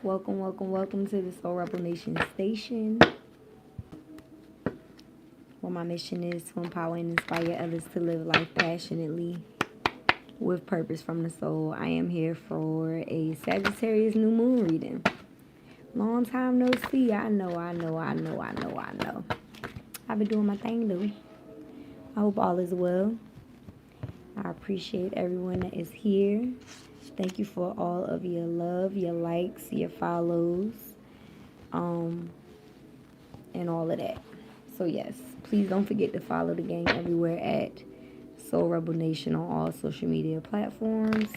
Welcome to the Soul Rebel Nation station, where my mission is to empower and inspire others to live life passionately with purpose from the soul. I am here for a Sagittarius new moon reading. Long time no see. I know. I've been doing my thing though. I hope all is well. I appreciate everyone that is here. Thank you for all of your love, your likes, your follows, and all of that. So yes, please don't forget to follow the gang everywhere at Soul Rebel Nation on all social media platforms.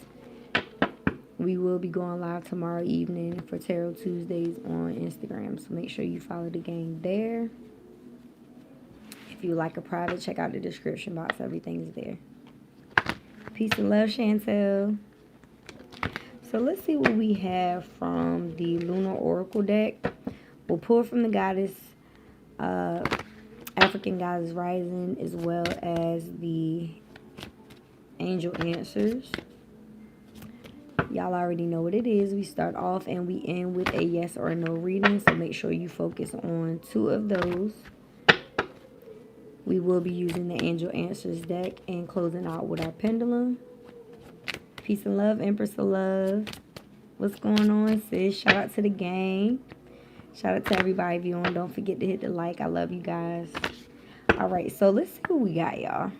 We will be going live tomorrow evening for Tarot Tuesdays on Instagram, so make sure you follow the gang there. If you like a private, check out the description box. Everything's there. Peace and love, Chantel. So let's see what we have from the Lunar Oracle deck. We'll pull from the Goddess, African Goddess Rising, as well as the Angel Answers. Y'all already know what it is. We start off and we end with a yes or no reading, so make sure you focus on two of those. We will be using the Angel Answers deck and closing out with our pendulum. Peace and love, Empress of Love. What's going on, sis? Shout out to the gang. Shout out to everybody viewing. Don't forget to hit the like. I love you guys. All right, so let's see what we got, y'all.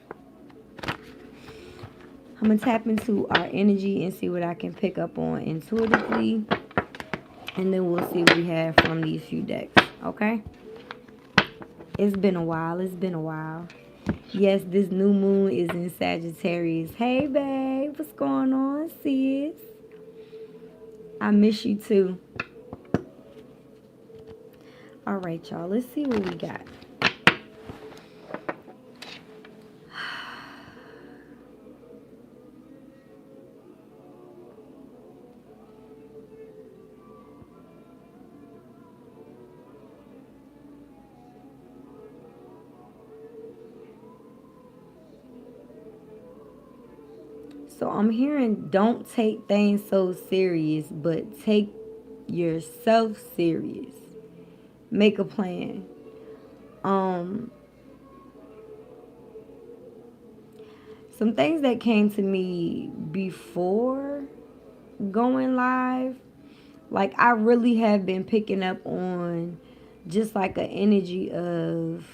I'm going to tap into our energy and see what I can pick up on intuitively. And then we'll see what we have from these few decks, okay? It's been a while. Yes, this new moon is in Sagittarius. Hey, babe. What's going on, sis? I miss you, too. All right, y'all. Let's see what we got. So I'm hearing don't take things so serious, but take yourself serious. Make a plan. Some things that came to me before going live, like I really have been picking up on just like an energy of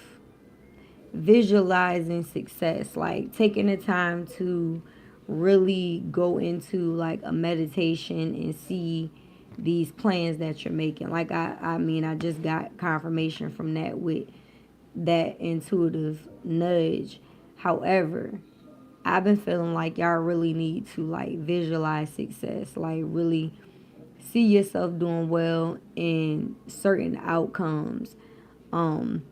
visualizing success, like taking the time to really go into like a meditation and see these plans that you're making. Like I mean, I just got confirmation from that with that intuitive nudge. However, I've been feeling like y'all really need to like visualize success, like really see yourself doing well in certain outcomes. In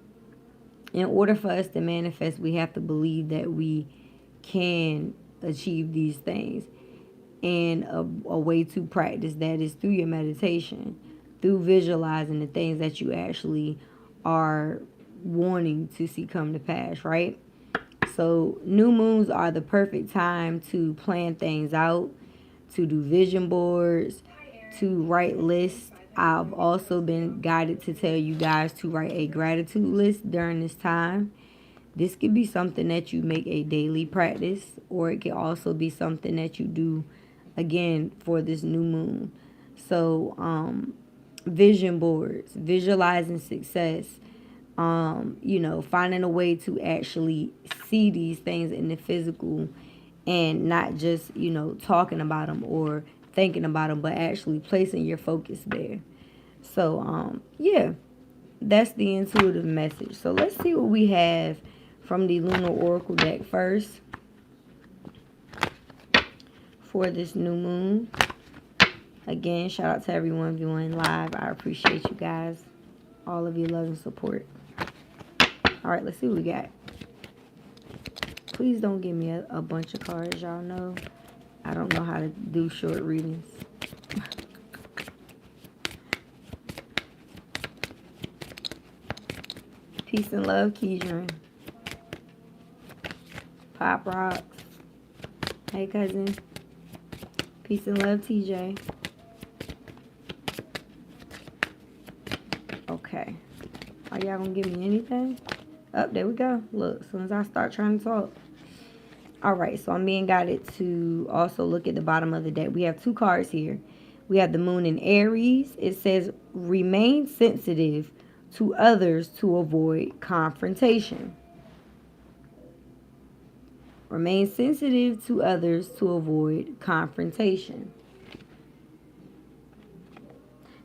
order for us to manifest, we have to believe that we can achieve these things. And a way to practice that is through your meditation, through visualizing the things that you actually are wanting to see come to pass, right? So new moons are the perfect time to plan things out, to do vision boards, to write lists. I've also been guided to tell you guys to write a gratitude list during this time. This could be something that you make a daily practice, or it could also be something that you do again for this new moon. So vision boards, visualizing success, finding a way to actually see these things in the physical and not just, talking about them or thinking about them, but actually placing your focus there. So, yeah, that's the intuitive message. So let's see what we have from the Lunar Oracle deck first for this new moon. Again, shout out to everyone viewing live. I appreciate you guys, all of your love and support. All right, let's see what we got. Please don't give me a bunch of cards. Y'all know I don't know how to do short readings. Peace and love, Keidron. Pop Rocks. Hey, cousin. Peace and love, TJ. Okay. Are y'all gonna give me anything? Oh, there we go. Look, as soon as I start trying to talk. All right, so I'm being guided to also look at the bottom of the deck. We have two cards here. We have the moon in Aries. It says, remain sensitive to others to avoid confrontation. Remain sensitive to others to avoid confrontation.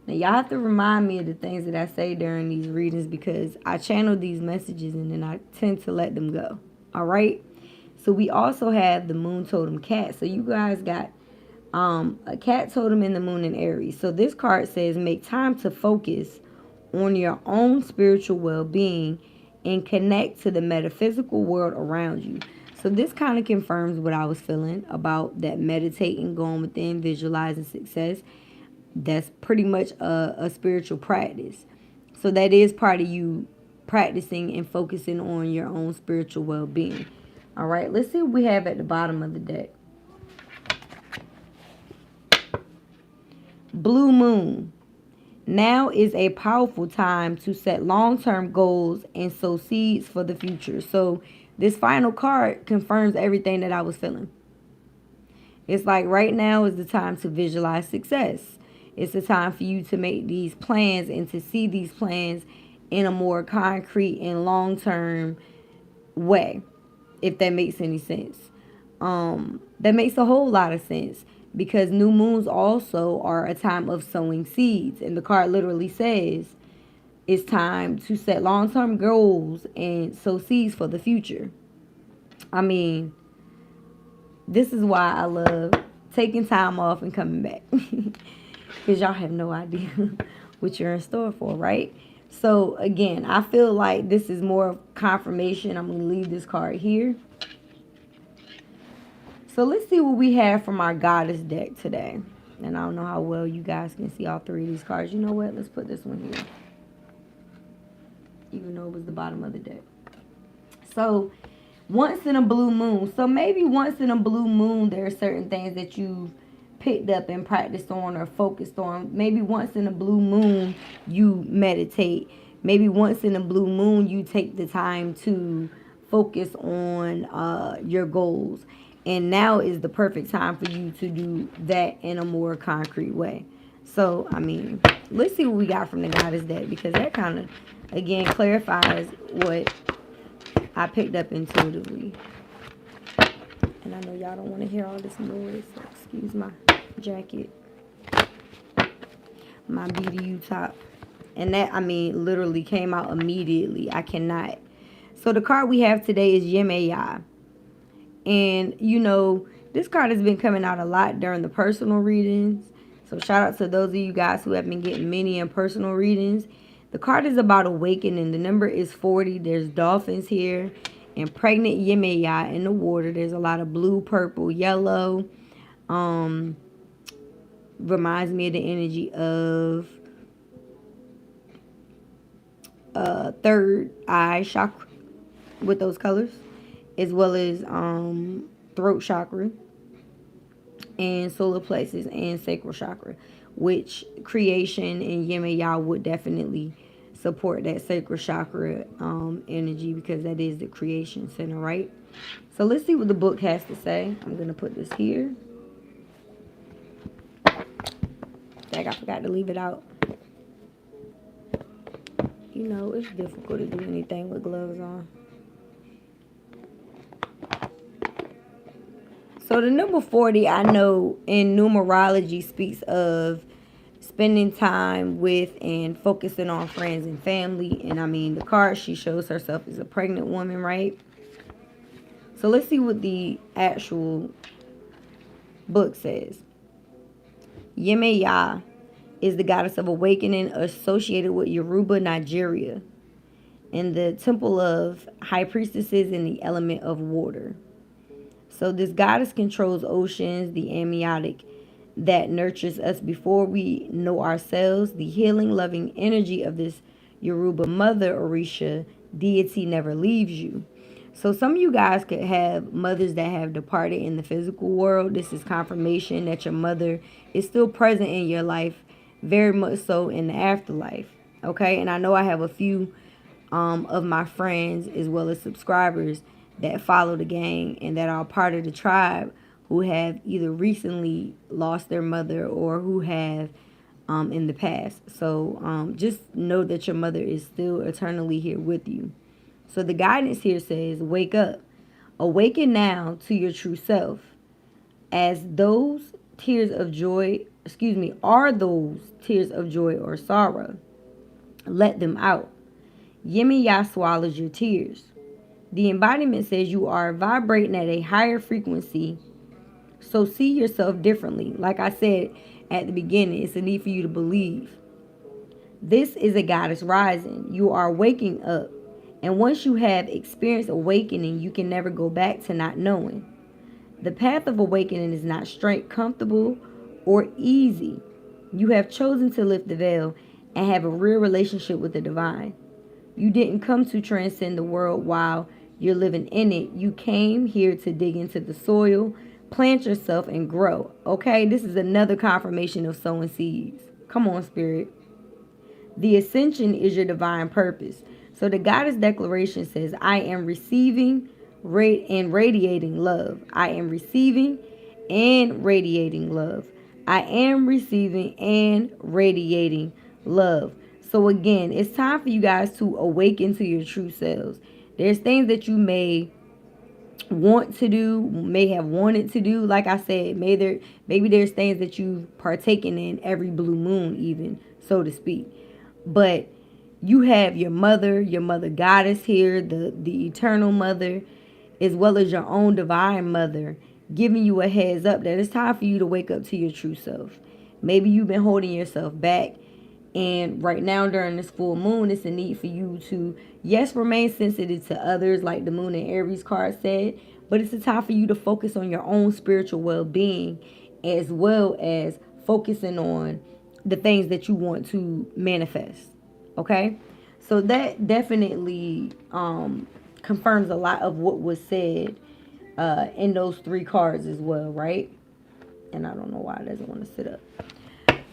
Now, y'all have to remind me of the things that I say during these readings because I channel these messages and then I tend to let them go. All right? So we also have the moon totem cat. So you guys got a cat totem in the moon in Aries. So this card says, make time to focus on your own spiritual well-being and connect to the metaphysical world around you. So this kind of confirms what I was feeling about that meditating, going within, visualizing success. That's pretty much a spiritual practice. So that is part of you practicing and focusing on your own spiritual well-being. All right, let's see what we have at the bottom of the deck. Blue moon. Now is a powerful time to set long-term goals and sow seeds for the future. So this final card confirms everything that I was feeling. It's like right now is the time to visualize success. It's the time for you to make these plans and to see these plans in a more concrete and long-term way, if that makes any sense. That makes a whole lot of sense because new moons also are a time of sowing seeds. And the card literally says it's time to set long-term goals and sow seeds for the future. I mean, this is why I love taking time off and coming back. Because y'all have no idea what you're in store for, right? So, again, I feel like this is more of confirmation. I'm going to leave this card here. So, let's see what we have from our goddess deck today. And I don't know how well you guys can see all three of these cards. You know what? Let's put this one here. Even though it was the bottom of the deck. So, once in a blue moon. So, maybe once in a blue moon, there are certain things that you've picked up and practiced on or focused on. Maybe once in a blue moon you meditate. Maybe once in a blue moon you take the time to focus on your goals. And now is the perfect time for you to do that in a more concrete way. So, I mean, let's see what we got from the goddess deck because that kind of, again, clarifies what I picked up intuitively. And I know y'all don't want to hear all this noise, so excuse my jacket. My BDU top. And that, I mean, literally came out immediately. I cannot. So the card we have today is 𝖬𝑚𝑒𝑦𝑎. And, you know, this card has been coming out a lot during the personal readings. So shout out to those of you guys who have been getting mini and personal readings. The card is about awakening. The number is 40. There's dolphins here. And pregnant 𝖬𝑚𝑒𝑦𝑎 in the water. There's a lot of blue, purple, yellow. Reminds me of the energy of third eye chakra with those colors, as well as throat chakra and solar plexus and sacral chakra, which creation and 𝖬𝑚𝑒𝑦𝑎 would definitely support that sacral chakra energy because that is the creation center, right? So let's see what the book has to say. I'm going to put this here. Dang, I forgot to leave it out. You know, it's difficult to do anything with gloves on. So the number 40, I know in numerology speaks of spending time with and focusing on friends and family. And I mean, the card, she shows herself as a pregnant woman, right? So let's see what the actual book says. 𝖬𝑚𝑒𝑦𝑎 is the goddess of awakening associated with Yoruba, Nigeria, and the temple of high priestesses in the element of water. So this goddess controls oceans, the amniotic that nurtures us before we know ourselves. The healing, loving energy of this Yoruba mother, Orisha deity, never leaves you. So some of you guys could have mothers that have departed in the physical world. This is confirmation that your mother is still present in your life, very much so in the afterlife. Okay, and I know I have a few of my friends as well as subscribers that follow the gang and that are part of the tribe who have either recently lost their mother or who have in the past. So just know that your mother is still eternally here with you. So the guidance here says, wake up. Awaken now to your true self. As those tears of joy, are those tears of joy or sorrow? Let them out. 𝖼𝗔 swallows your tears. The embodiment says you are vibrating at a higher frequency, so see yourself differently. Like I said at the beginning, it's a need for you to believe. This is a goddess rising. You are waking up. And once you have experienced awakening, you can never go back to not knowing. The path of awakening is not straight, comfortable, or easy. You have chosen to lift the veil and have a real relationship with the divine. You didn't come to transcend the world while you're living in it. You came here to dig into the soil, plant yourself, and grow. Okay, this is another confirmation of sowing seeds. Come on, Spirit. The ascension is your divine purpose. So the goddess declaration says, I am receiving and radiating love. I am receiving and radiating love. I am receiving and radiating love. So again, it's time for you guys to awaken to your true selves. There's things that you may want to do, may have wanted to do. Like I said, maybe there's things that you've partaken in every blue moon, even, so to speak. But you have your mother goddess here, the eternal mother, as well as your own divine mother, giving you a heads up that it's time for you to wake up to your true self. Maybe you've been holding yourself back. And right now during this full moon, it's a need for you to, yes, remain sensitive to others, like the Moon and Aries card said. But it's a time for you to focus on your own spiritual well-being, as well as focusing on the things that you want to manifest. Okay? So that definitely confirms a lot of what was said in those three cards as well, right? And I don't know why it doesn't want to sit up.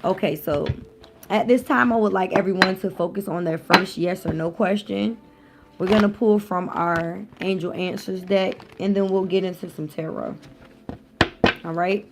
Okay, so at this time, I would like everyone to focus on their first yes or no question. We're going to pull from our Angel Answers deck, and then we'll get into some tarot. All right?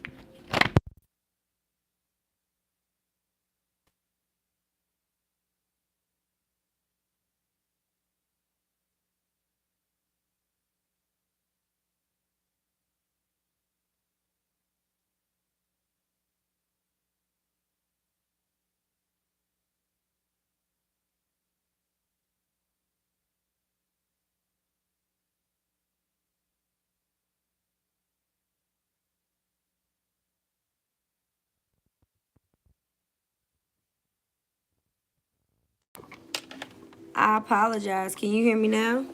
I apologize. Can you hear me now?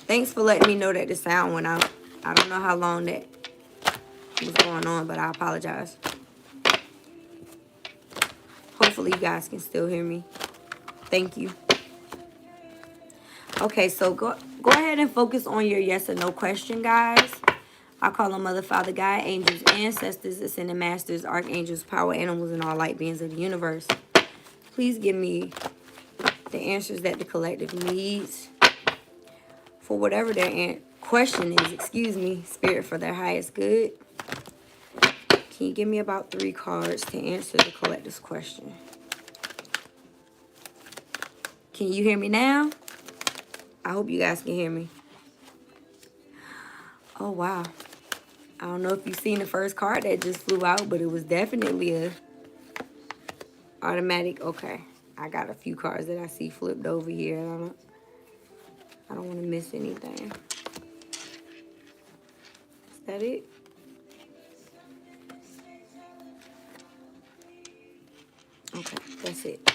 Thanks for letting me know that the sound went out. I don't know how long that was going on, but I apologize. Hopefully you guys can still hear me. Thank you. Okay, so go ahead and focus on your yes or no question, guys. I call them Mother, Father, God, angels, ancestors, ascended masters, archangels, power animals, and all light beings of the universe. Please give me the answers that the collective needs for whatever their question is. Excuse me, Spirit, for their highest good. Can you give me about 3 cards to answer the collective's question? Can you hear me now? I hope you guys can hear me. Oh, wow. I don't know if you've seen the first card that just flew out, but it was definitely a automatic. Okay. I got a few cards that I see flipped over here. I don't want to miss anything. Is that it? Okay, that's it.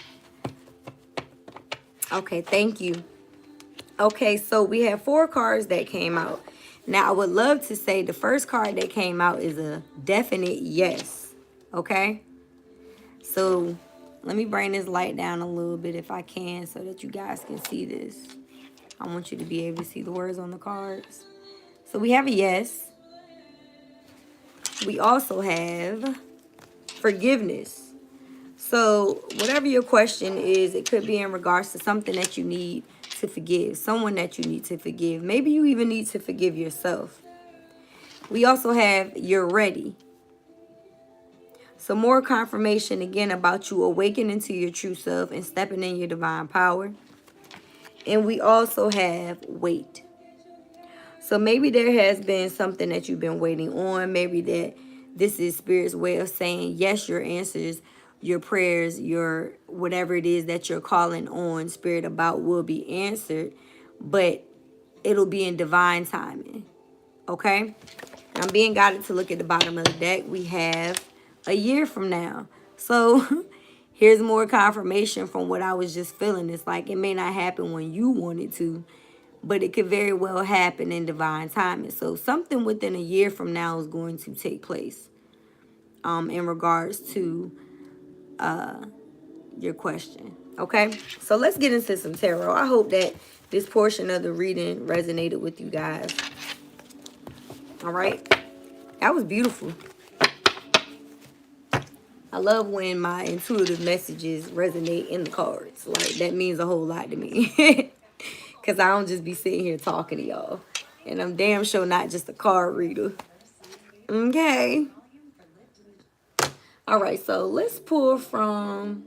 Okay, thank you. Okay, so we have 4 cards that came out. Now, I would love to say the first card that came out is a definite yes. Okay? So, let me bring this light down a little bit if I can so that you guys can see this. I want you to be able to see the words on the cards. So, we have a yes. We also have forgiveness. So whatever your question is, it could be in regards to something that you need to forgive, someone that you need to forgive. Maybe you even need to forgive yourself. We also have you're ready. So more confirmation again about you awakening to your true self and stepping in your divine power. And we also have wait. So maybe there has been something that you've been waiting on. Maybe that this is Spirit's way of saying, yes, your answers, your prayers, your whatever it is that you're calling on Spirit about will be answered, but it'll be in divine timing. Okay? And I'm being guided to look at the bottom of the deck. We have a year from now. So here's more confirmation from what I was just feeling. It's like it may not happen when you want it to, but it could very well happen in divine timing. So something within a year from now is going to take place in regards to your question. Okay, so let's get into some tarot. I hope that this portion of the reading resonated with you guys. All right, that was beautiful. I love when my intuitive messages resonate in the cards. Like, that means a whole lot to me. Because I don't just be sitting here talking to y'all. And I'm damn sure not just a card reader. Okay. All right, so let's pull from...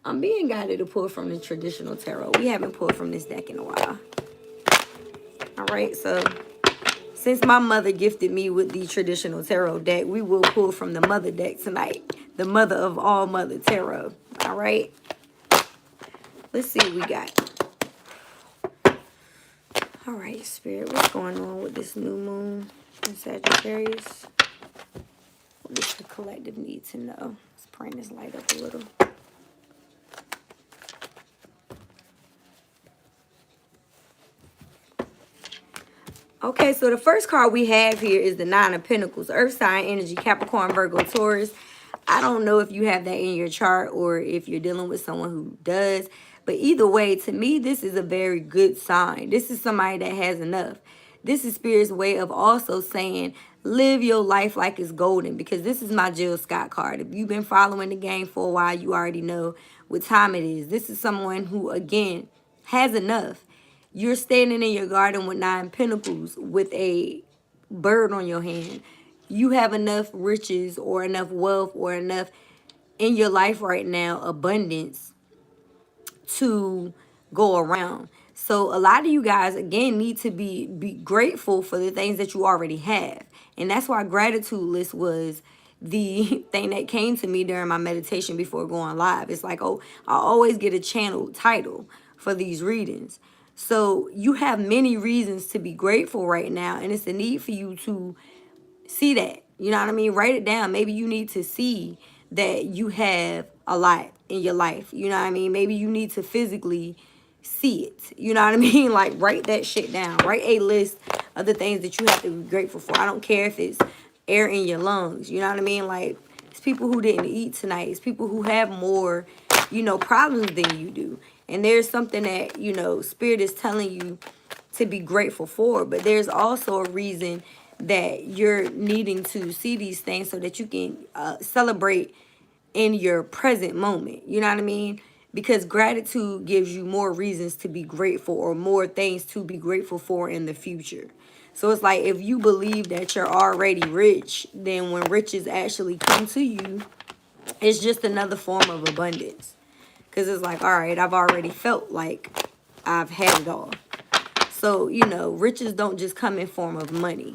I'm being guided to pull from the traditional tarot. We haven't pulled from this deck in a while. All right, so... since my mother gifted me with the traditional tarot deck, we will pull from the mother deck tonight. The mother of all mother tarot. All right. Let's see what we got. All right, Spirit. What's going on with this new moon in Sagittarius? What does the collective need to know? Let's bring this light up a little. Okay, so the first card we have here is the Nine of Pentacles, Earth sign energy, Capricorn, Virgo, Taurus. I don't know if you have that in your chart or if you're dealing with someone who does. But either way, to me, this is a very good sign. This is somebody that has enough. This is Spirit's way of also saying, live your life like it's golden. Because this is my Jill Scott card. If you've been following the game for a while, you already know what time it is. This is someone who, again, has enough. You're standing in your garden with 9 pentacles with a bird on your hand. You have enough riches or enough wealth or enough in your life right now, abundance, to go around. So a lot of you guys, again, need to be grateful for the things that you already have. And that's why gratitude list was the thing that came to me during my meditation before going live. It's like, oh, I always get a channel title for these readings. So you have many reasons to be grateful right now. And it's a need for you to see that. You know what I mean? Write it down. Maybe you need to see that you have a lot in your life. You know what I mean? Maybe you need to physically see it. You know what I mean? Like, write that shit down. Write a list of the things that you have to be grateful for. I don't care if it's air in your lungs. You know what I mean? Like, it's people who didn't eat tonight. It's people who have more, you know, problems than you do. And there's something that, you know, Spirit is telling you to be grateful for. But there's also a reason that you're needing to see these things so that you can celebrate in your present moment. You know what I mean? Because gratitude gives you more reasons to be grateful or more things to be grateful for in the future. So it's like, if you believe that you're already rich, then when riches actually come to you, it's just another form of abundance. Because it's like, all right, I've already felt like I've had it all. So, you know, riches don't just come in form of money.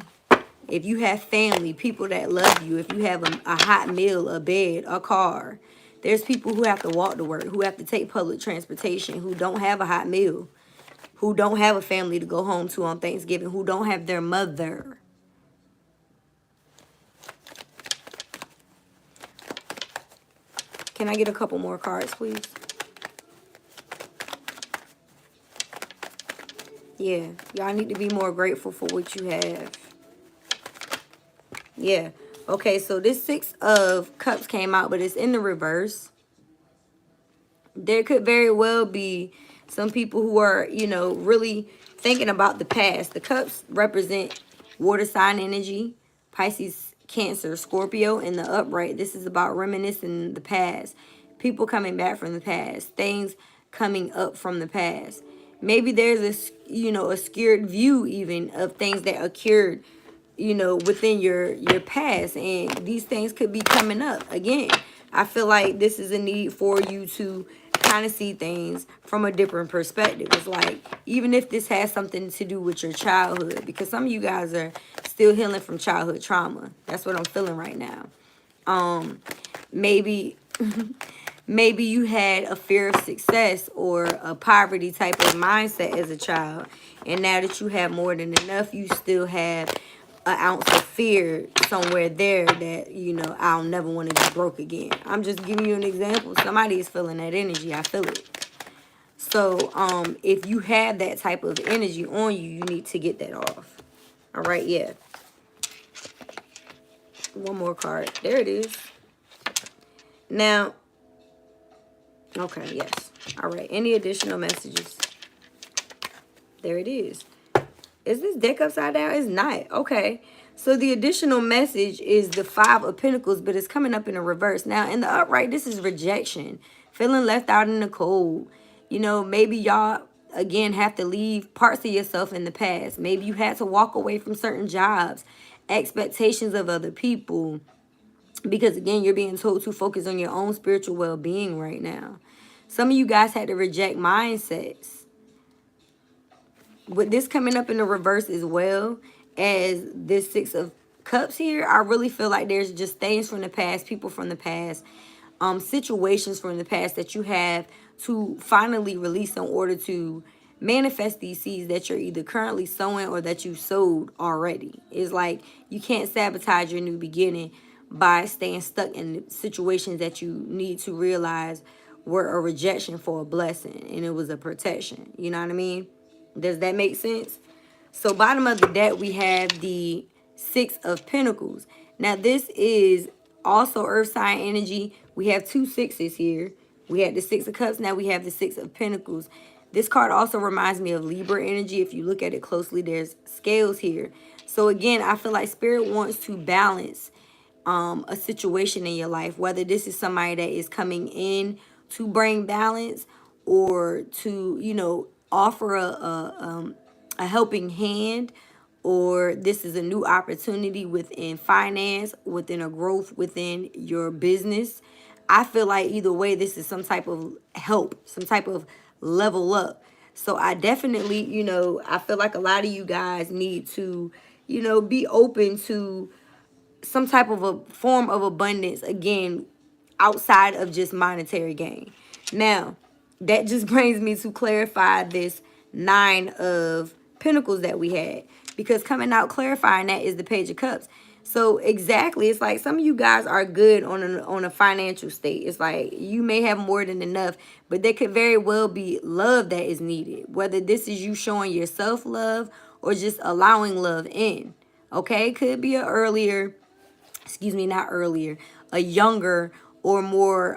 If you have family, people that love you, if you have a hot meal, a bed, a car, there's people who have to walk to work, who have to take public transportation, who don't have a hot meal, who don't have a family to go home to on Thanksgiving, who don't have their mother. Can I get a couple more cards, please? Yeah, y'all need to be more grateful for what you have. Yeah. Okay, so this 6 of Cups came out, but it's in the reverse. There could very well be some people who are, you know, really thinking about the past. The Cups represent water sign energy, Pisces, Cancer, Scorpio in the upright. This is about reminiscing the past. People coming back from the past. Things coming up from the past. Maybe there's a skewed view even of things that occurred, within your past. And these things could be coming up again. I feel like this is a need for you to kind of see things from a different perspective. It's like, even if this has something to do with your childhood, because some of you guys are still healing from childhood trauma. That's what I'm feeling right now. Maybe maybe you had a fear of success or a poverty type of mindset as a child, and now that you have more than enough, you still have an ounce of fear somewhere there that, I'll never want to get broke again. I'm just giving you an example. Somebody is feeling that energy. I feel it. So if you have that type of energy on you, you need to get that off. All right, yeah. One more card. There it is. Now, okay, yes. All right, any additional messages? There it is. Is this deck upside down? It's not. Okay. So the additional message is the 5 of Pentacles, but it's coming up in a reverse. Now, in the upright, this is rejection. Feeling left out in the cold. Maybe y'all, again, have to leave parts of yourself in the past. Maybe you had to walk away from certain jobs, expectations of other people. Because, again, you're being told to focus on your own spiritual well-being right now. Some of you guys had to reject mindsets. With this coming up in the reverse as well as this 6 of Cups here, I really feel like there's just things from the past, people from the past, situations from the past that you have to finally release in order to manifest these seeds that you're either currently sowing or that you sowed already. It's like you can't sabotage your new beginning by staying stuck in situations that you need to realize were a rejection for a blessing, and it was a protection. You know what I mean? Does that make sense? So bottom of the deck, we have the 6 of Pentacles. Now, this is also earth sign energy. We have 2 6s here. We had the 6 of Cups. Now we have the 6 of Pentacles. This card also reminds me of Libra energy. If you look at it closely, there's scales here. So again, I feel like Spirit wants to balance a situation in your life, whether this is somebody that is coming in to bring balance or to, offer a helping hand, or this is a new opportunity within finance, within a growth within your business. I feel like either way, this is some type of help, some type of level up. So I definitely, I feel like a lot of you guys need to, be open to some type of a form of abundance, again, outside of just monetary gain. Now, that just brings me to clarify this 9 of Pentacles that we had. Because coming out clarifying that is the Page of Cups. So exactly, it's like some of you guys are good on a financial state. It's like you may have more than enough, but there could very well be love that is needed. Whether this is you showing yourself love or just allowing love in. Okay, could be a younger or more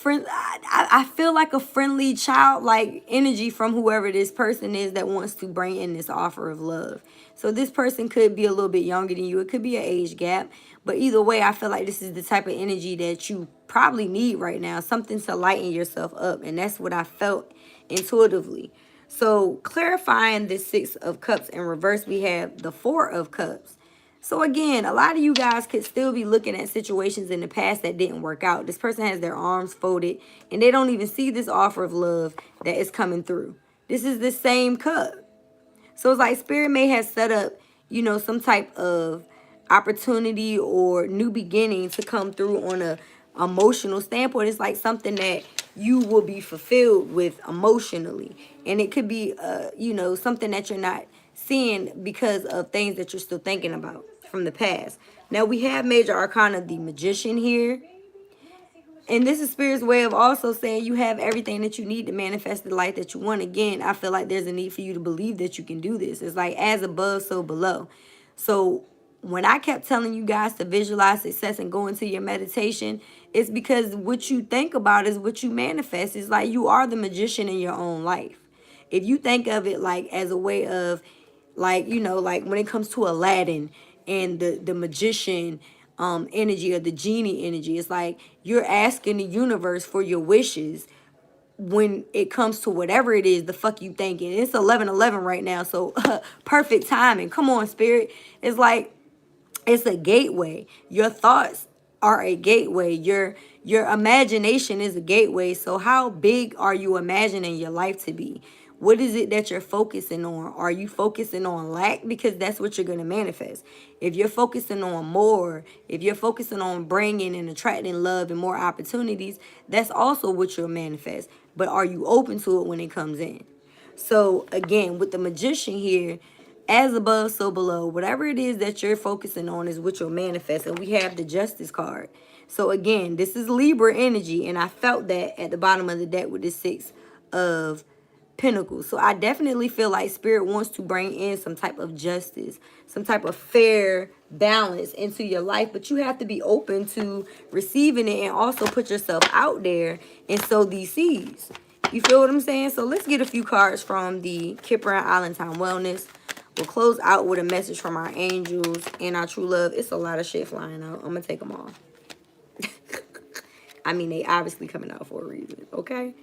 I feel like a friendly childlike energy from whoever this person is that wants to bring in this offer of love. So this person could be a little bit younger than you. It could be an age gap. But either way, I feel like this is the type of energy that you probably need right now. Something to lighten yourself up. And that's what I felt intuitively. So clarifying this 6 of Cups in reverse, we have the 4 of Cups. So again, a lot of you guys could still be looking at situations in the past that didn't work out. This person has their arms folded and they don't even see this offer of love that is coming through. This is the same cup. So it's like Spirit may have set up, some type of opportunity or new beginning to come through on a emotional standpoint. It's like something that you will be fulfilled with emotionally. And it could be, something that you're not seeing because of things that you're still thinking about from the past. Now we have Major Arcana, the Magician here. And this is Spirit's way of also saying you have everything that you need to manifest the life that you want. Again, I feel like there's a need for you to believe that you can do this. It's like as above, so below. So when I kept telling you guys to visualize success and go into your meditation, it's because what you think about is what you manifest. It's like you are the magician in your own life. If you think of it like as a way of, like, like when it comes to Aladdin, and the magician energy, or the genie energy. It's like you're asking the universe for your wishes when it comes to whatever it is the fuck you thinking. It's 11:11 right now, so perfect timing. Come on, spirit. It's like it's a gateway. Your thoughts are a gateway. Your imagination is a gateway. So how big are you imagining your life to be? What is it that you're focusing on? Are you focusing on lack? Because that's what you're going to manifest. If you're focusing on more, if you're focusing on bringing and attracting love and more opportunities, that's also what you'll manifest. But are you open to it when it comes in? So again, with the magician here, as above, so below. Whatever it is that you're focusing on is what you'll manifest. And we have the Justice card. So again, this is Libra energy. And I felt that at the bottom of the deck with the Six of Pentacles. So I definitely feel like Spirit wants to bring in some type of justice, some type of fair balance into your life. But you have to be open to receiving it and also put yourself out there and sow these seeds. You feel what I'm saying? So let's get a few cards from the Kipper Island Time Wellness. We'll close out with a message from our angels and our true love. It's a lot of shit flying out. I'm going to take them all. I mean, they obviously coming out for a reason, okay?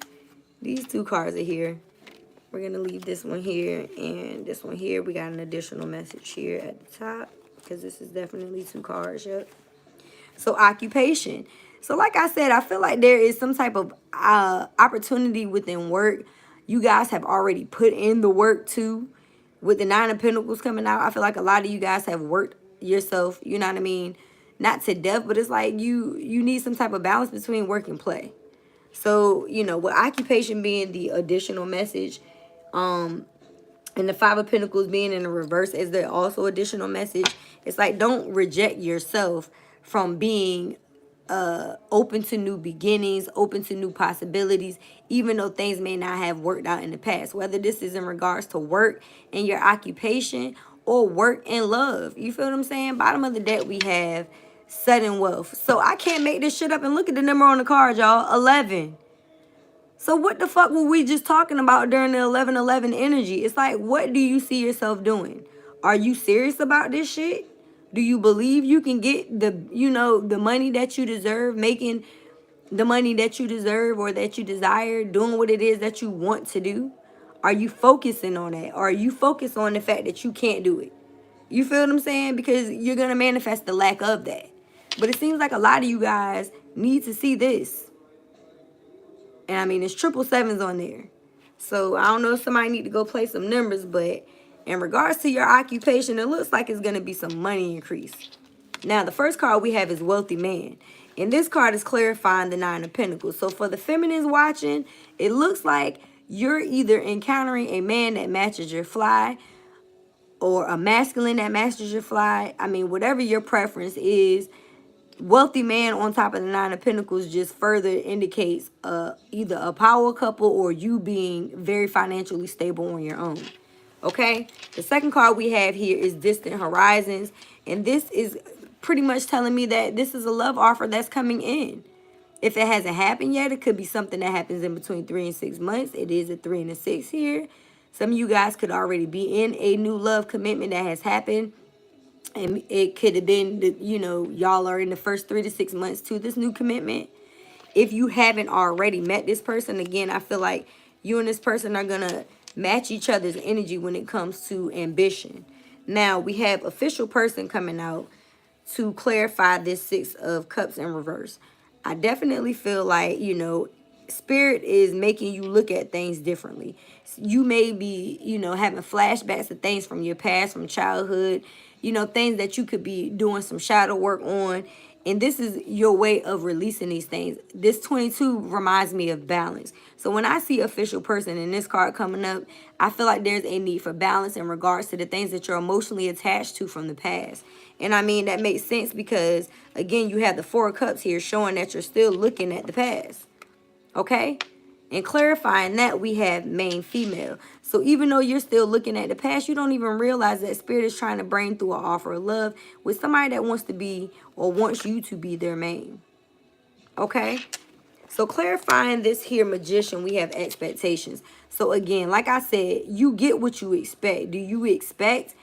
These two cards are here. We're going to leave this one here and this one here. We got an additional message here at the top because this is definitely two cards, yep. So occupation. So like I said, I feel like there is some type of opportunity within work. You guys have already put in the work too. With the Nine of Pentacles coming out, I feel like a lot of you guys have worked yourself, you know what I mean? Not to death, but it's like you need some type of balance between work and play. So, you know, with occupation being the additional message, and the Five of Pentacles being in the reverse as the also additional message, it's like don't reject yourself from being open to new beginnings, open to new possibilities, even though things may not have worked out in the past. Whether this is in regards to work and your occupation or work and love. You feel what I'm saying? Bottom of the deck, we have sudden wealth. So I can't make this shit up. And look at the number on the card, y'all. 11. So what the fuck were we just talking about during the 11:11 energy? It's like, what do you see yourself doing? Are you serious about this shit? Do you believe you can get the, you know, the money that you deserve, making the money that you deserve or that you desire, doing what it is that you want to do? Are you focusing on that? Or are you focused on the fact that you can't do it? You feel what I'm saying? Because you're going to manifest the lack of that. But it seems like a lot of you guys need to see this. And I mean, it's 777s on there. So I don't know if somebody need to go play some numbers, but in regards to your occupation, it looks like it's going to be some money increase. Now, the first card we have is Wealthy Man. And this card is clarifying the Nine of Pentacles. So for the feminines watching, it looks like you're either encountering a man that matches your fly or a masculine that matches your fly. I mean, whatever your preference is, Wealthy Man on top of the Nine of Pentacles just further indicates either a power couple or you being very financially stable on your own. Okay, the second card we have here is Distant Horizons, and this is pretty much telling me that this is a love offer that's coming in. If it hasn't happened yet, it could be something that happens in between 3 and 6 months. It is a 3 and a 6 here. Some of you guys could already be in a new love commitment that has happened, and it could have been that, you know, y'all are in the first 3 to 6 months to this new commitment. If you haven't already met this person, again, I feel like you and this person are gonna match each other's energy when it comes to ambition. Now, we have official person coming out to clarify this Six of Cups in reverse. I definitely feel like, you know, Spirit is making you look at things differently. You may be, you know, having flashbacks of things from your past, from childhood, you know, things that you could be doing some shadow work on. And this is your way of releasing these things. This 22 reminds me of balance. So when I see official person in this card coming up, I feel like there's a need for balance in regards to the things that you're emotionally attached to from the past. And I mean, that makes sense because, again, you have the Four of Cups here showing that you're still looking at the past. Okay? And clarifying that, we have main female. So even though you're still looking at the past, you don't even realize that Spirit is trying to bring through an offer of love with somebody that wants to be or wants you to be their main. Okay? So clarifying this here Magician, we have expectations. So again, like I said, you get what you expect. Do you expect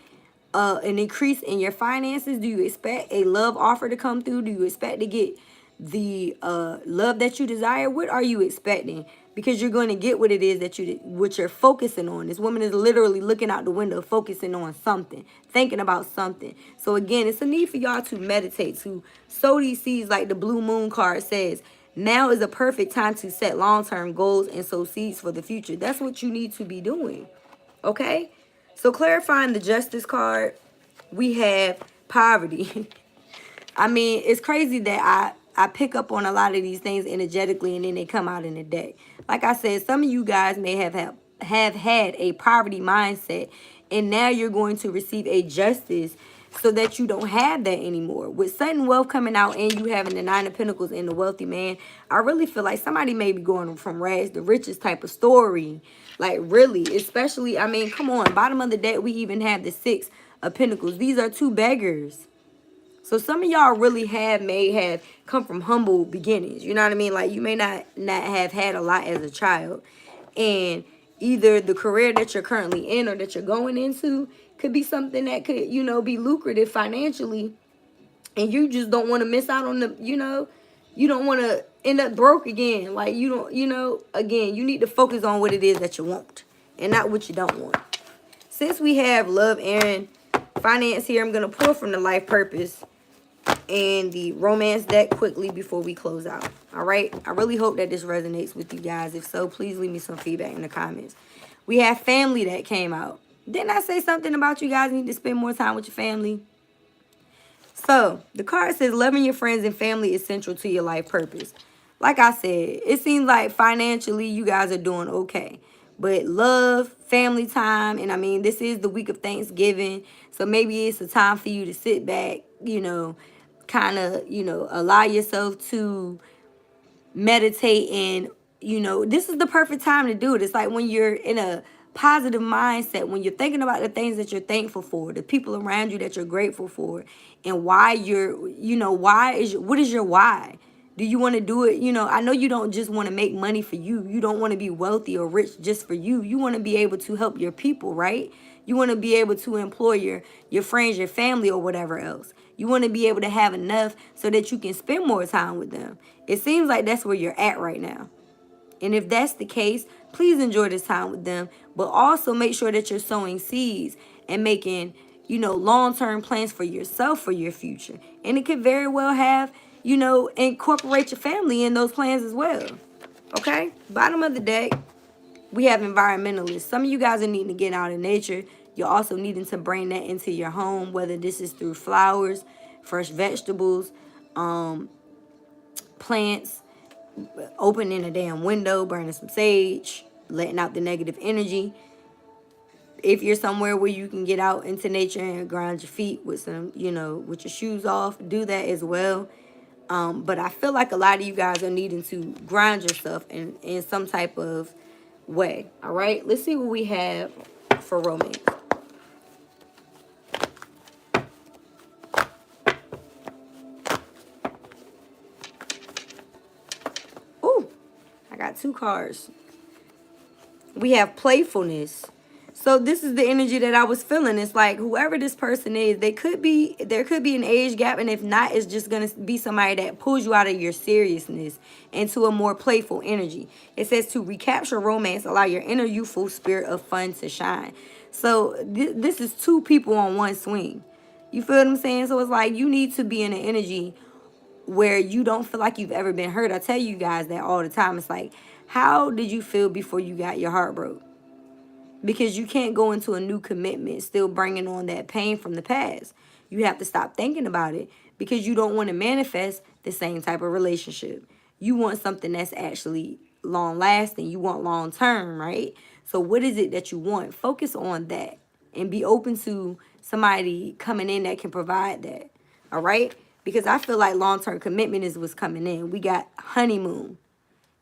an increase in your finances? Do you expect a love offer to come through? Do you expect to get the love that you desire? What are you expecting? Because you're going to get what it is that what you're focusing on. This woman is literally looking out the window, focusing on something, thinking about something. So again, it's a need for y'all to meditate, to sow these seeds, like the blue moon card says. Now is a perfect time to set long-term goals and sow seeds for the future. That's what you need to be doing. Okay? So clarifying the justice card, we have poverty. I mean, it's crazy that I pick up on a lot of these things energetically and then they come out in the deck. Like I said, some of you guys may have had a poverty mindset, and now you're going to receive a justice so that you don't have that anymore. With sudden wealth coming out and you having the Nine of Pentacles and the wealthy man, I really feel like somebody may be going from rags to riches type of story. Like really, especially, I mean, come on. Bottom of the deck, we even have the Six of Pentacles. These are two beggars. So some of y'all really may have come from humble beginnings. You know what I mean? Like you may not have had a lot as a child. And either the career that you're currently in or that you're going into could be something that could, you know, be lucrative financially. And you just don't want to miss out on the, you know, you don't want to end up broke again. Like you don't, you know, again, you need to focus on what it is that you want and not what you don't want. Since we have love and finance here, I'm going to pull from the life purpose and the romance deck quickly before we close out. All right, I really hope that this resonates with you guys. If so, please leave me some feedback in the comments. We have family that came out. Didn't I say something about you guys need to spend more time with your family? So the card says loving your friends and family is central to your life purpose. Like I said, it seems like financially you guys are doing okay, but love, family time, and I mean, this is the week of Thanksgiving, so maybe it's a time for you to sit back, you know, kind of, you know, allow yourself to meditate. And, you know, this is the perfect time to do it. It's like when you're in a positive mindset, when you're thinking about the things that you're thankful for, the people around you that you're grateful for, and why you're, you know, what is your why? Do you want to do it? You know, I know you don't just want to make money for you. You don't want to be wealthy or rich just for you. You want to be able to help your people, right? You want to be able to employ your friends, your family, or whatever else. You want to be able to have enough so that you can spend more time with them. It seems like that's where you're at right now. And if that's the case, please enjoy this time with them. But also make sure that you're sowing seeds and making, you know, long-term plans for yourself, for your future. And it could very well have, you know, incorporate your family in those plans as well. Okay? Bottom of the deck, we have environmentalists. Some of you guys are needing to get out in nature. You're also needing to bring that into your home, whether this is through flowers, fresh vegetables, plants, opening a damn window, burning some sage, letting out the negative energy. If you're somewhere where you can get out into nature and ground your feet with some, you know, with your shoes off, do that as well. But I feel like a lot of you guys are needing to ground yourself in some type of way. All right, let's see what we have for romance. Ooh, I got two cards. We have playfulness. So this is the energy that I was feeling. It's like whoever this person is, there could be an age gap, and if not, it's just gonna be somebody that pulls you out of your seriousness into a more playful energy. It says to recapture romance, allow your inner youthful spirit of fun to shine. So this is two people on one swing. You feel what I'm saying? So it's like you need to be in an energy where you don't feel like you've ever been hurt. I tell you guys that all the time. It's like, how did you feel before you got your heart broke? Because you can't go into a new commitment still bringing on that pain from the past. You have to stop thinking about it because you don't want to manifest the same type of relationship. You want something that's actually long-lasting. You want long-term, right? So what is it that you want? Focus on that and be open to somebody coming in that can provide that, all right? Because I feel like long-term commitment is what's coming in. We got honeymoon.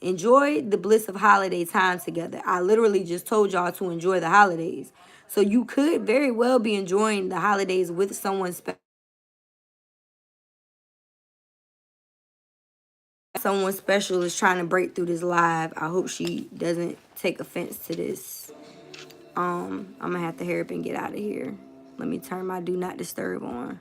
Enjoy the bliss of holiday time together. I literally just told y'all to enjoy the holidays. So you could very well be enjoying the holidays with someone special. Someone special is trying to break through this live. I hope she doesn't take offense to this. I'm going to have to hurry up and get out of here. Let me turn my do not disturb on.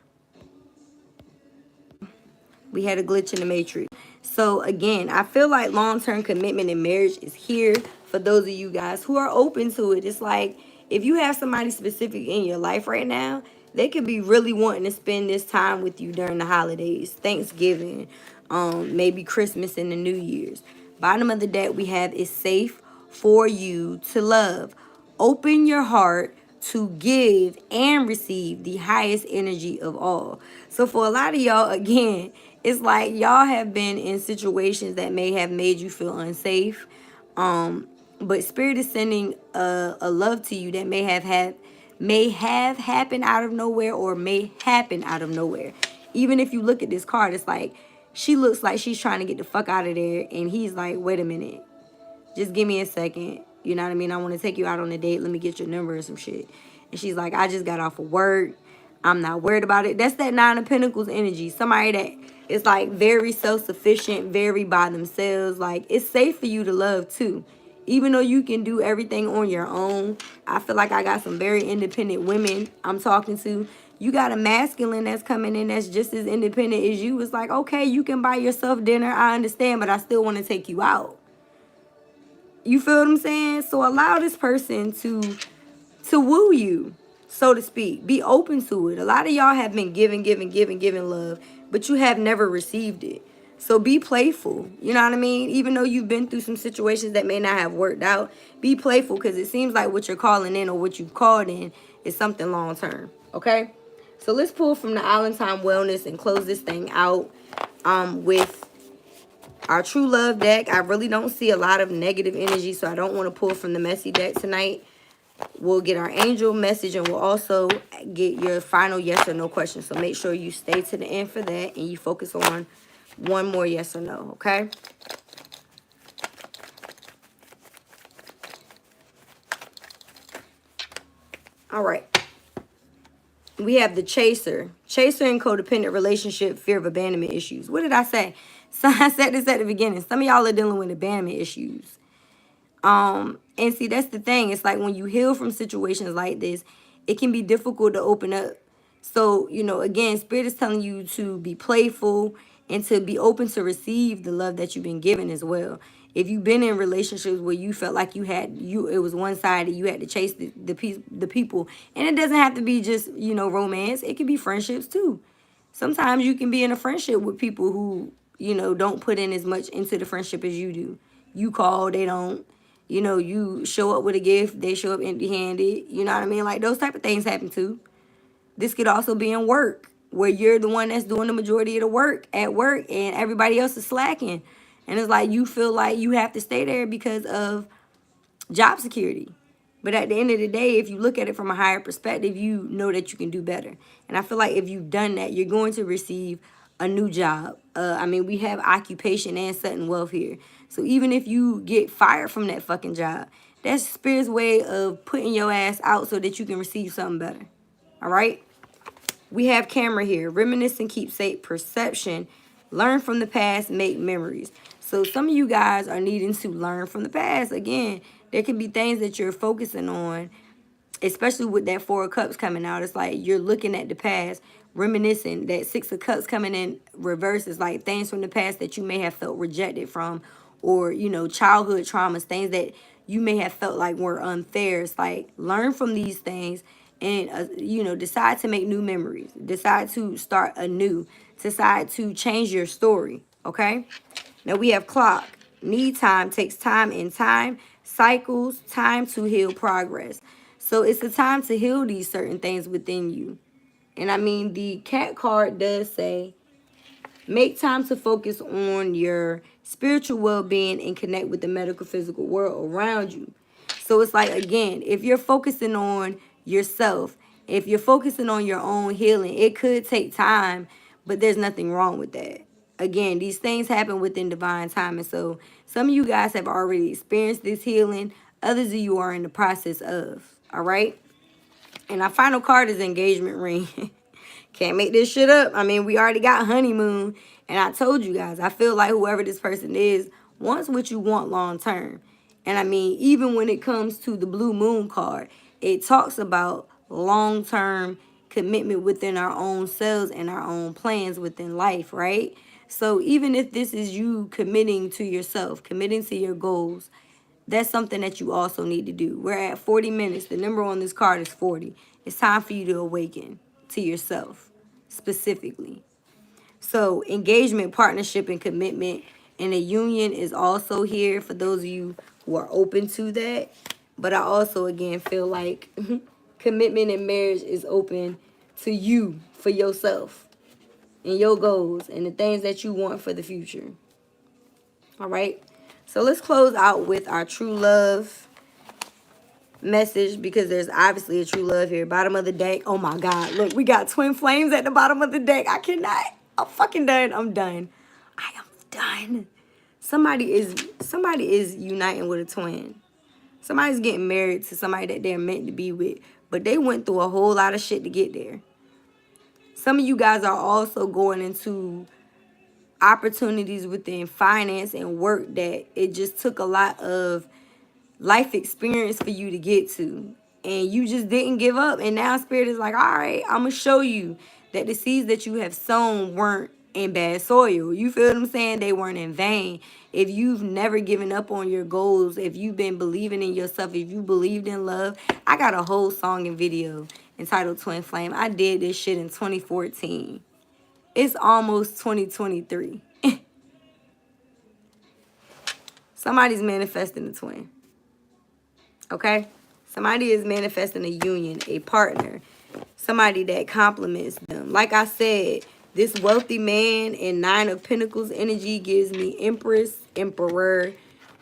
We had a glitch in the matrix. So again, I feel like long-term commitment in marriage is here for those of you guys who are open to it. It's like if you have somebody specific in your life right now, they could be really wanting to spend this time with you during the holidays, Thanksgiving, maybe Christmas and the New Year's. Bottom of the deck we have is safe for you to love. Open your heart to give and receive the highest energy of all. So for a lot of y'all, again, it's like y'all have been in situations that may have made you feel unsafe. But Spirit is sending a love to you that may have happened out of nowhere or may happen out of nowhere. Even if you look at this card, it's like she looks like she's trying to get the fuck out of there. And he's like, wait a minute. Just give me a second. You know what I mean? I want to take you out on a date. Let me get your number or some shit. And she's like, I just got off of work. I'm not worried about it. That's that Nine of Pentacles energy. Somebody that is like very self-sufficient, very by themselves. Like it's safe for you to love too. Even though you can do everything on your own. I feel like I got some very independent women I'm talking to. You got a masculine that's coming in that's just as independent as you. It's like, okay, you can buy yourself dinner. I understand, but I still want to take you out. You feel what I'm saying? So allow this person to woo you, so to speak. Be open to it. A lot of y'all have been giving love, but you have never received it. So be playful. You know what I mean? Even though you've been through some situations that may not have worked out, be playful because it seems like what you're calling in or what you've called in is something long term. Okay? So let's pull from the Island Time Wellness and close this thing out with our True Love deck. I really don't see a lot of negative energy, so I don't want to pull from the Messy deck tonight. We'll get our angel message, and we'll also get your final yes or no question. So make sure you stay to the end for that, and you focus on one more yes or no, okay? All right. We have the Chaser. Chaser in codependent relationship, fear of abandonment issues. What did I say? So I said this at the beginning. Some of y'all are dealing with abandonment issues. And see, that's the thing. It's like when you heal from situations like this, it can be difficult to open up. So, you know, again, Spirit is telling you to be playful and to be open to receive the love that you've been given as well. If you've been in relationships where you felt like it was one-sided, you had to chase the people. And it doesn't have to be just, you know, romance. It can be friendships too. Sometimes you can be in a friendship with people who, you know, don't put in as much into the friendship as you do. You call, they don't. You know, you show up with a gift, they show up empty-handed. You know what I mean? Like, those type of things happen too. This could also be in work, where you're the one that's doing the majority of the work at work and everybody else is slacking. And it's like you feel like you have to stay there because of job security. But at the end of the day, if you look at it from a higher perspective, you know that you can do better. And I feel like if you've done that, you're going to receive a new job. I mean, we have occupation and sudden wealth here. So even if you get fired from that fucking job, that's Spirit's way of putting your ass out so that you can receive something better. All right? We have Camera here. Reminisce and keep safe perception. Learn from the past, make memories. So some of you guys are needing to learn from the past. Again, there could be things that you're focusing on, especially with that Four of Cups coming out. It's like you're looking at the past, reminiscing. That Six of Cups coming in reverse is like things from the past that you may have felt rejected from, or, you know, childhood traumas, things that you may have felt like were unfair. It's like learn from these things and, you know, decide to make new memories. Decide to start anew. Decide to change your story, okay? Now we have Clock. Need time, takes time and time. Cycles, time to heal progress. So it's a time to heal these certain things within you. And I mean, the Cat card does say, make time to focus on your spiritual well-being and connect with the medical physical world around you. So it's like, again, if you're focusing on yourself, if you're focusing on your own healing, it could take time, but there's nothing wrong with that. Again, these things happen within divine time. And so some of you guys have already experienced this healing. Others of you are in the process of. All right? And our final card is engagement ring. Can't make this shit up. I mean, we already got honeymoon. And I told you guys, I feel like whoever this person is wants what you want long term. And I mean, even when it comes to the blue moon card, it talks about long term commitment within our own selves and our own plans within life, right? So even if this is you committing to yourself, committing to your goals, that's something that you also need to do. We're at 40 minutes. The number on this card is 40. It's time for you to awaken to yourself specifically. So engagement, partnership, and commitment and a union is also here for those of you who are open to that. But I also, again, feel like commitment and marriage is open to you for yourself and your goals and the things that you want for the future. All right? So let's close out with our true love message, because there's obviously a true love here. Bottom of the deck. Oh my God. Look, we got twin flames at the bottom of the deck. I cannot. I'm fucking done. I'm done. I am done. Somebody is uniting with a twin. Somebody's getting married to somebody that they're meant to be with, but they went through a whole lot of shit to get there. Some of you guys are also going into opportunities within finance and work that it just took a lot of life experience for you to get to. And you just didn't give up. And now Spirit is like, all right, I'm going to show you that the seeds that you have sown weren't in bad soil. You feel what I'm saying? They weren't in vain. If you've never given up on your goals, if you've been believing in yourself, if you believed in love, I got a whole song and video entitled Twin Flame. I did this shit in 2014. It's almost 2023. Somebody's manifesting a twin. Okay? Somebody is manifesting a union, a partner, somebody that complements them. Like I said, this wealthy man in 9 of Pentacles energy gives me Empress, Emperor,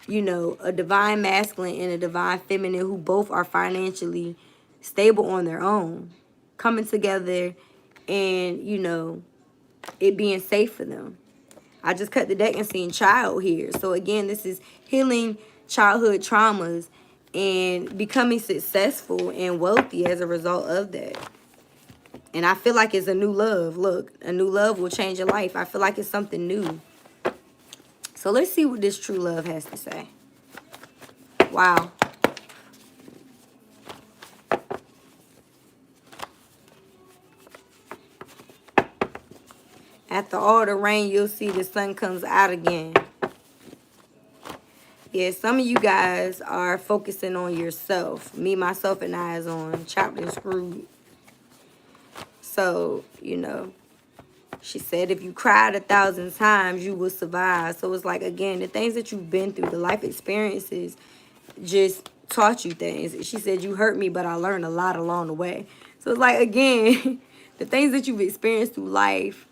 you know, a divine masculine and a divine feminine who both are financially stable on their own, coming together and, you know, it being safe for them. I just cut the deck and seen child here. So again, this is healing childhood traumas and becoming successful and wealthy as a result of that. And I feel like it's a new love. Look, a new love will change your life. I feel like it's something new. So let's see what this true love has to say. Wow. After all the rain, you'll see the sun comes out again. Yeah, some of you guys are focusing on yourself. Me, myself, and I is on chopped and screwed. So, you know, she said, if you cried 1,000 times, you will survive. So it's like, again, the things that you've been through, the life experiences just taught you things. She said, you hurt me, but I learned a lot along the way. So it's like, again, the things that you've experienced through life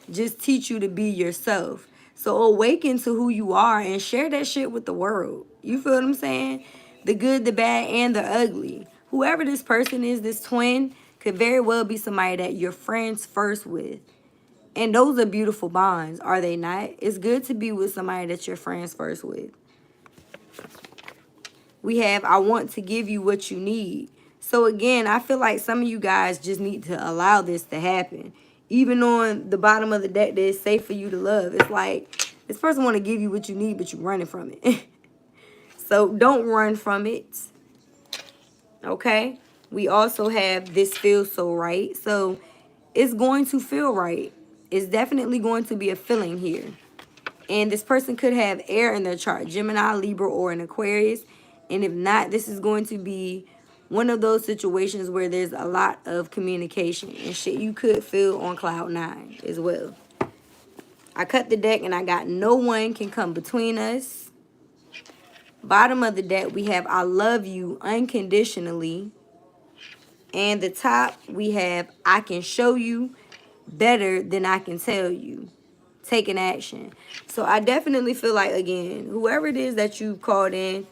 just teach you to be yourself. So awaken to who you are and share that shit with the world. You feel what I'm saying? The good, the bad, and the ugly. Whoever this person is, this twin, could very well be somebody that you're friends first with. And those are beautiful bonds, are they not? It's good to be with somebody that you're friends first with. We have, I want to give you what you need. So again, I feel like some of you guys just need to allow this to happen. Even on the bottom of the deck that is safe for you to love. It's like, this person want to give you what you need, but you're running from it. So don't run from it. Okay? We also have this feels so right. So it's going to feel right. It's definitely going to be a feeling here. And this person could have air in their chart. Gemini, Libra, or an Aquarius. And if not, this is going to be one of those situations where there's a lot of communication and shit you could feel on cloud 9 as well. I cut the deck and I got no one can come between us. Bottom of the deck, we have I love you unconditionally. And the top, we have I can show you better than I can tell you. Taking action. So I definitely feel like, again, whoever it is that you called in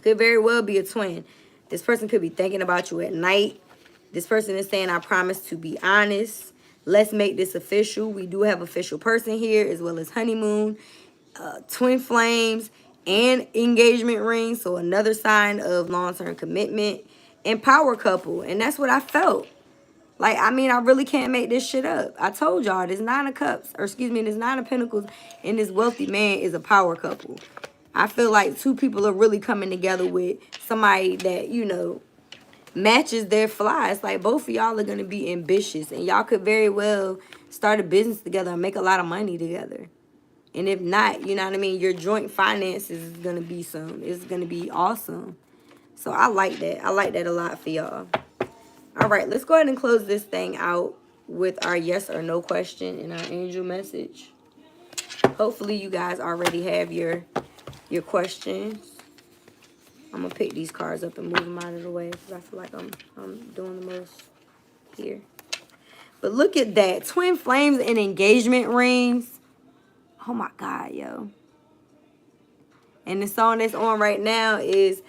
could very well be a twin. This person could be thinking about you at night. This person is saying, I promise to be honest. Let's make this official. We do have official person here, as well as honeymoon, twin flames, and engagement ring. So another sign of long-term commitment and power couple. And that's what I felt. Like, I mean, I really can't make this shit up. I told y'all, this 9 of cups, or excuse me, this 9 of pentacles and this wealthy man is a power couple. I feel like 2 people are really coming together with somebody that, you know, matches their fly. It's like both of y'all are going to be ambitious. And y'all could very well start a business together and make a lot of money together. And if not, you know what I mean? Your joint finances is going to be it's going to be awesome. So I like that. I like that a lot for y'all. All right, let's go ahead and close this thing out with our yes or no question and our angel message. Hopefully you guys already have your questions. I'm going to pick these cards up and move them out of the way because I feel like I'm doing the most here. But look at that. Twin flames and engagement rings. Oh, my God, yo. And the song that's on right now is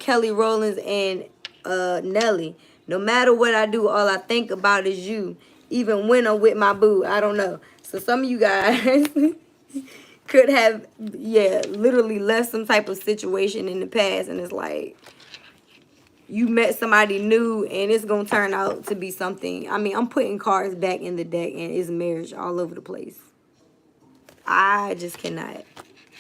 Kelly Rowland's and Nelly. No matter what I do, all I think about is you. Even when I'm with my boo. I don't know. So some of you guys could have, literally left some type of situation in the past. And it's like, you met somebody new and it's going to turn out to be something. I mean, I'm putting cards back in the deck and it's marriage all over the place. I just cannot.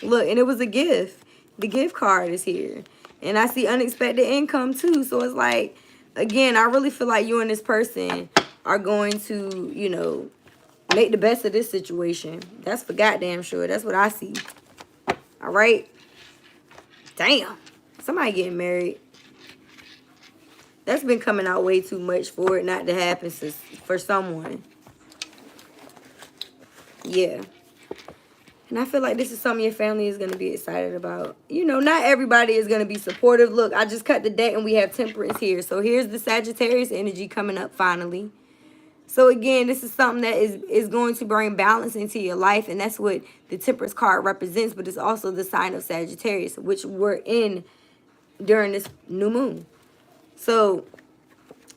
Look, and it was a gift. The gift card is here. And I see unexpected income too. So it's like, again, I really feel like you and this person are going to, you know, make the best of this situation. That's for goddamn sure. That's what I see. All right? Damn. Somebody getting married. That's been coming out way too much for it not to happen for someone. Yeah. And I feel like this is something your family is going to be excited about. You know, not everybody is going to be supportive. Look, I just cut the deck and we have temperance here. So here's the Sagittarius energy coming up finally. So again, this is something that is going to bring balance into your life. And that's what the temperance card represents. But it's also the sign of Sagittarius, which we're in during this new moon. So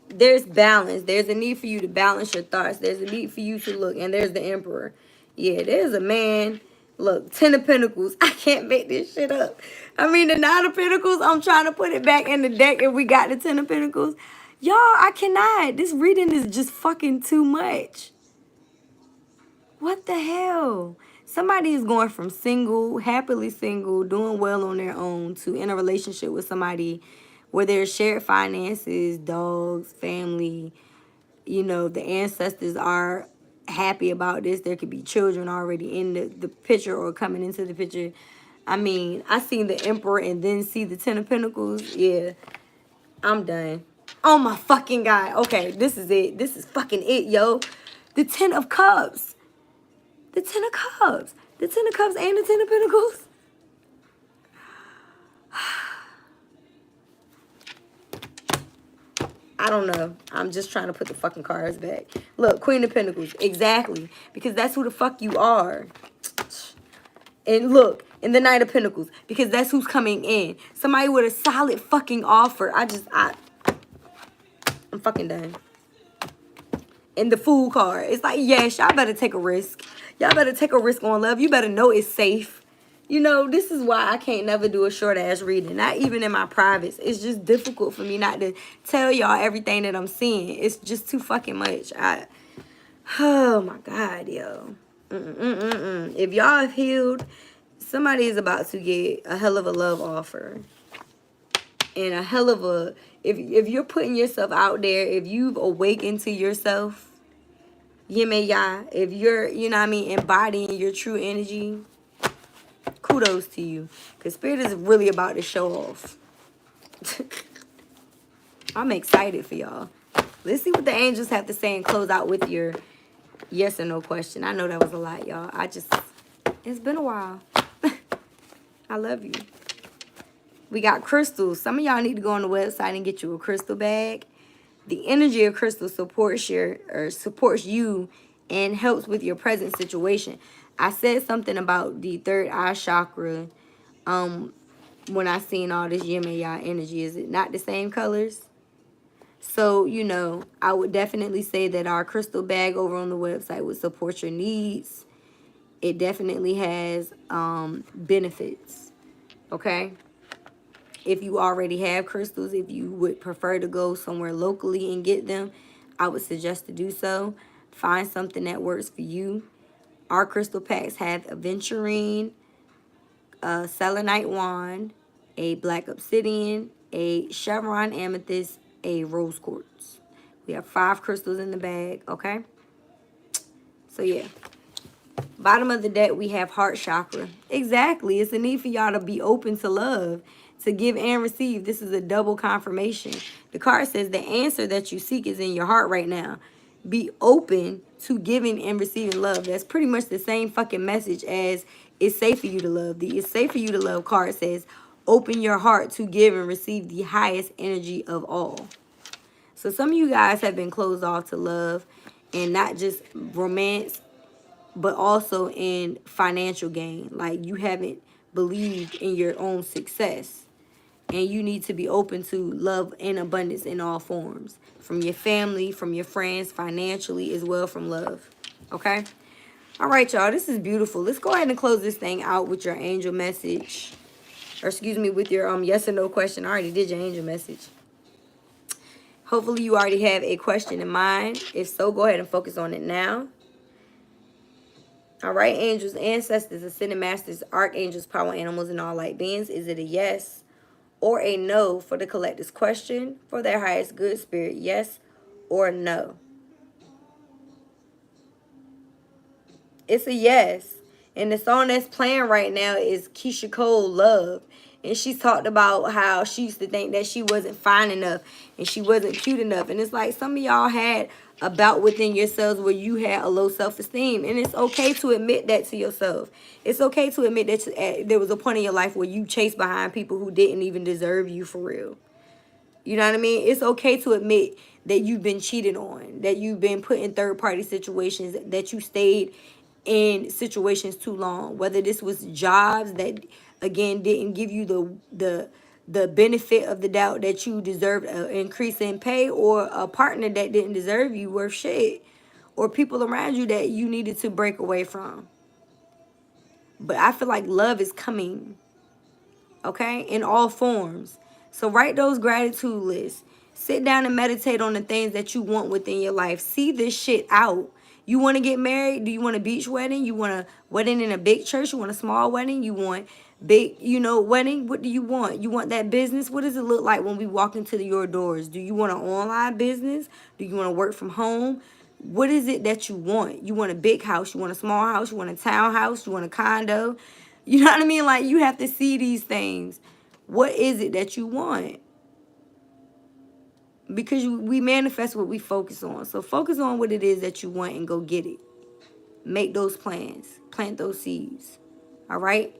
there's balance. There's a need for you to balance your thoughts. There's a need for you to look. And there's the Emperor. Yeah, there's a man. Look, 10 of Pentacles. I can't make this shit up. I mean, the 9 of Pentacles, I'm trying to put it back in the deck and we got the 10 of Pentacles. Y'all, I cannot. This reading is just fucking too much. What the hell? Somebody is going from single, happily single, doing well on their own to in a relationship with somebody where there's shared finances, dogs, family. You know, the ancestors are happy about this. There could be children already in the picture or coming into the picture. I mean, I seen the Emperor and then see the 10 of Pentacles. Yeah, I'm done. Oh my fucking God. Okay, this is it. This is fucking it, yo. The 10 of Cups. The 10 of Cups. The 10 of Cups and the 10 of Pentacles. I don't know. I'm just trying to put the fucking cards back. Look, Queen of Pentacles. Exactly. Because that's who the fuck you are. And look, in the Knight of Pentacles. Because that's who's coming in. Somebody with a solid fucking offer. I'm fucking done. And the Fool card. It's like, yes, y'all better take a risk. Y'all better take a risk on love. You better know it's safe. You know, this is why I can't never do a short-ass reading. Not even in my privates. It's just difficult for me not to tell y'all everything that I'm seeing. It's just too fucking much. Oh, my God, yo. If y'all have healed, somebody is about to get a hell of a love offer. And a hell of a... If you're putting yourself out there, if you've awakened to yourself, 𝖬𝑚𝑒𝑦𝑎, if you're, you know what I mean, embodying your true energy... Kudos to you. Because Spirit is really about to show off. I'm excited for y'all. Let's see what the angels have to say and close out with your yes or no question. I know that was a lot, y'all. It's been a while. I love you. We got crystals. Some of y'all need to go on the website and get you a crystal bag. The energy of crystal supports you and helps with your present situation. I said something about the third eye chakra when I seen all this yin-yang energy. Is it not the same colors? So, you know, I would definitely say that our crystal bag over on the website would support your needs. It definitely has benefits, okay? If you already have crystals, if you would prefer to go somewhere locally and get them, I would suggest to do so. Find something that works for you. Our crystal packs have aventurine, a selenite wand, a black obsidian, a chevron amethyst, a rose quartz. We have 5 crystals in the bag, okay? So, yeah. Bottom of the deck, we have heart chakra. Exactly. It's a need for y'all to be open to love, to give and receive. This is a double confirmation. The card says the answer that you seek is in your heart right now. Be open to giving and receiving love. That's pretty much the same fucking message as it's safe for you to love. The it's safe for you to love card says open your heart to give and receive the highest energy of all. So some of you guys have been closed off to love, and not just romance, but also in financial gain. Like, you haven't believed in your own success. And you need to be open to love and abundance in all forms. From your family, from your friends, financially, as well from love. Okay? All right, y'all. This is beautiful. Let's go ahead and close this thing out with your angel message. Or excuse me, with your yes or no question. I already did your angel message. Hopefully you already have a question in mind. If so, go ahead and focus on it now. All right, angels, ancestors, ascended masters, archangels, power animals, and all light beings. Is it a yes or a no for the collector's question for their highest good spirit? Yes or no? It's a yes. And the song that's playing right now is Keyshia Cole, Love. And she's talked about how she used to think that she wasn't fine enough and she wasn't cute enough. And it's like some of y'all had a bout within yourselves where you had a low self-esteem. And it's okay to admit that to yourself. It's okay to admit that there was a point in your life where you chased behind people who didn't even deserve you for real. You know what I mean? It's okay to admit that you've been cheated on, that you've been put in third-party situations, that you stayed in situations too long. Whether this was jobs that, again, didn't give you the benefit of the doubt that you deserved an increase in pay, or a partner that didn't deserve you worth shit, or people around you that you needed to break away from. But I feel like love is coming, okay, in all forms. So write those gratitude lists. Sit down and meditate on the things that you want within your life. See this shit out. You want to get married? Do you want a beach wedding? You want a wedding in a big church? You want a small wedding? You want big, wedding? What do you want? You want that business? What does it look like when we walk into your doors? Do you want an online business? Do you want to work from home? What is it that you want? You want a big house? You want a small house? You want a townhouse? You want a condo? You know what I mean? Like, you have to see these things. What is it that you want? Because we manifest what we focus on. So focus on what it is that you want and go get it. Make those plans. Plant those seeds. All right?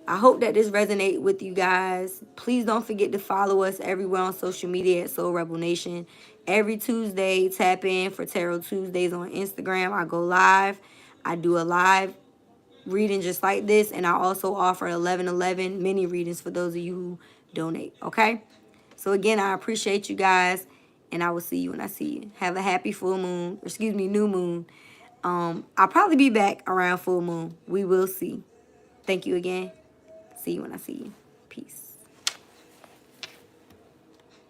I hope that this resonates with you guys. Please don't forget to follow us everywhere on social media at Soul Rebel Nation. Every Tuesday, tap in for Tarot Tuesdays on Instagram. I go live. I do a live reading just like this. And I also offer 11/11 mini readings for those of you who donate. Okay? So again, I appreciate you guys, and I will see you when I see you. Have a happy full moon, or excuse me, new moon. I'll probably be back around full moon. We will see. Thank you again. See you when I see you. Peace.